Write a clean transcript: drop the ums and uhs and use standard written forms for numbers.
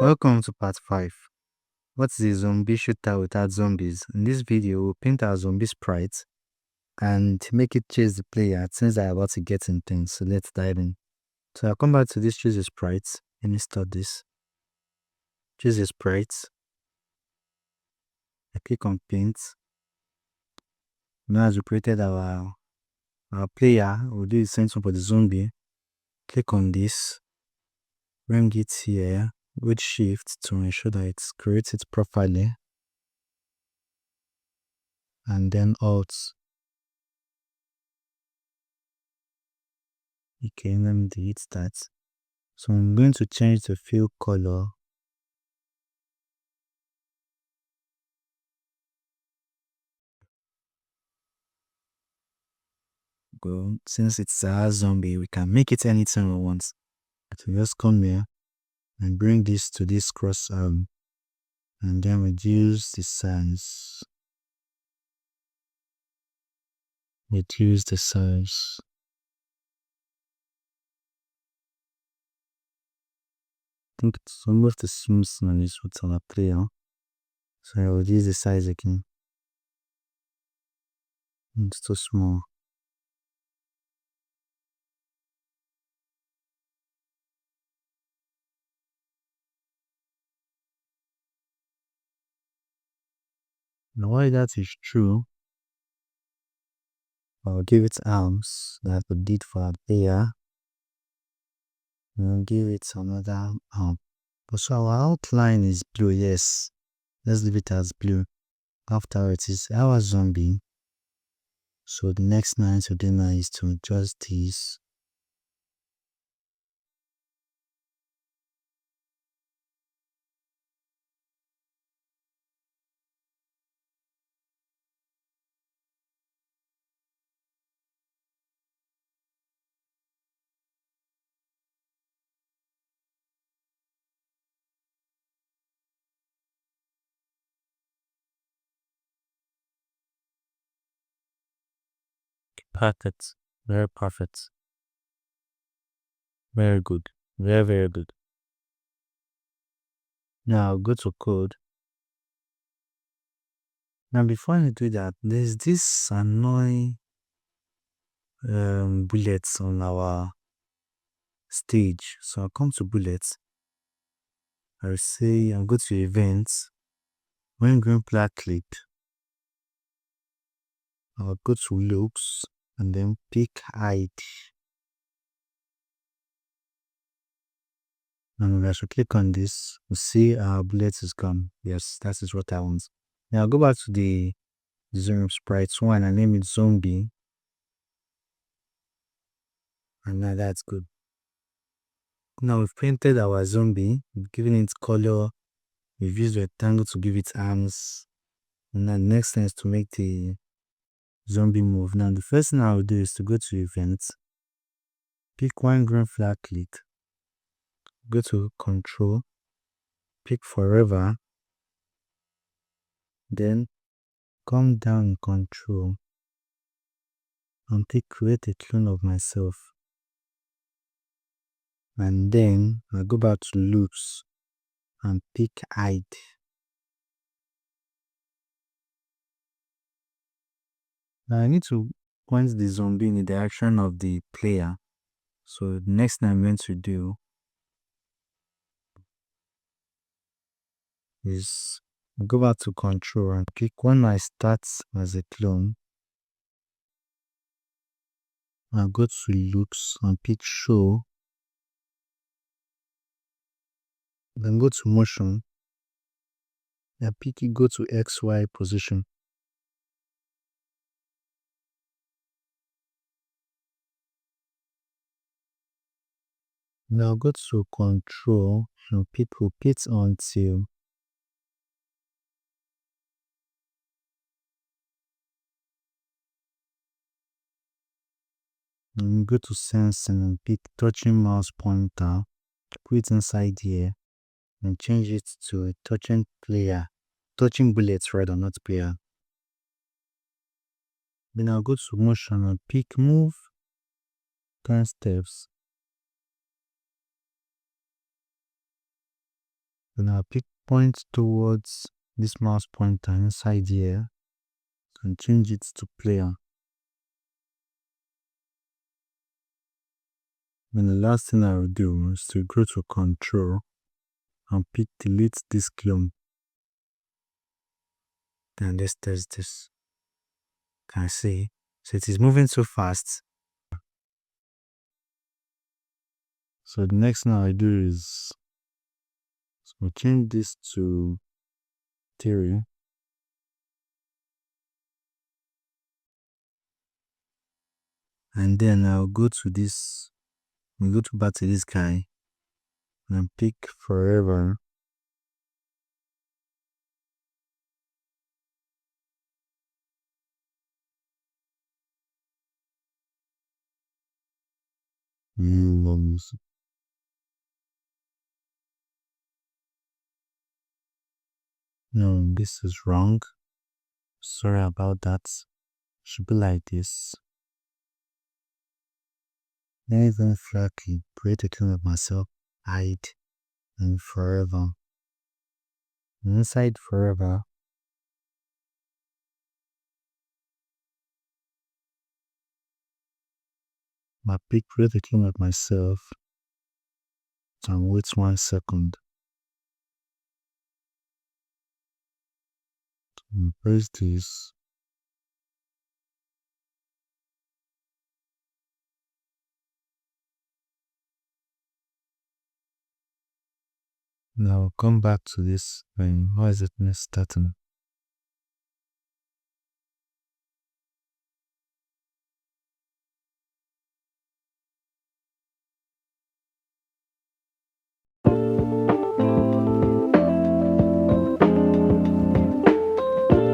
Welcome to part 5. What's a zombie shooter without zombies? In this video, we'll paint our zombie sprite and make it chase the player since they're about to get intense. So let's dive in. So I'll come back to this choose a sprite. Let me start this. Choose a sprite. I click on paint. Now as we created our player, we'll do the same thing for the zombie. Click on this. Bring it here with shift to ensure that it creates it properly. And then alt. Okay, let me delete that. So I'm going to change the fill color. Since it's a zombie, we can make it anything we want. So just come here and bring this to this cross arm and then reduce the size. Reduce the size. I think it's almost the same smell is what's on a player. So I'll reduce the size again. It's too small. Now while that is true, I'll give it arms that we did for our player. I'll give it another arm. So our outline is blue, yes. Let's leave it as blue. After it is our zombie. So the next line to do now is to adjust this. Perfect. Very perfect. Very good. Very, very good. Now go to code. Now before I do that, there's this annoying bullets on our stage. So I'll come to bullets. I'll say I'll go to events. When green flag clicked, I'll go to looks and then pick hide. And as we click on this, we see our bullets is gone. Yes, that is what I want. Now I'll go back to the zoom sprites one and name it zombie. And now that's good. Now we've painted our zombie, we've given it color, we've used rectangle to give it arms. And now the next thing is to make the zombie move. Now the first thing I'll do is to go to events, pick one green flag click, go to control, pick forever, then come down in control and pick create a clone of myself. And then I'll go back to loops and pick hide. Now I need to point the zombie in the direction of the player. So the next thing I'm going to do is go back to control and pick when I start as a clone. I'll go to loops and pick show. Then go to motion. And pick it, go to XY position. Now go to control and pick repeat until. And go to sensing and pick touching mouse pointer. Put it inside here and change it to a touching player. Touching bullets rather, not player. Then I'll go to motion and pick move 10 steps. So now pick point towards this mouse pointer inside here and change it to player. Then the last thing I will do is to go to control and pick delete this clone. Then let's test this. Can I see? So it is moving so fast. So the next thing I do is we'll change this to 3. And then I'll go to this, we'll go back to this guy and pick forever. No, this is wrong. Sorry about that. Should be like this. Then even flaky, create a clone of myself, hide, and forever. Inside forever, my pick create a clone of myself and wait 1 second. And press this. Now come back to this thing. Why is it not starting?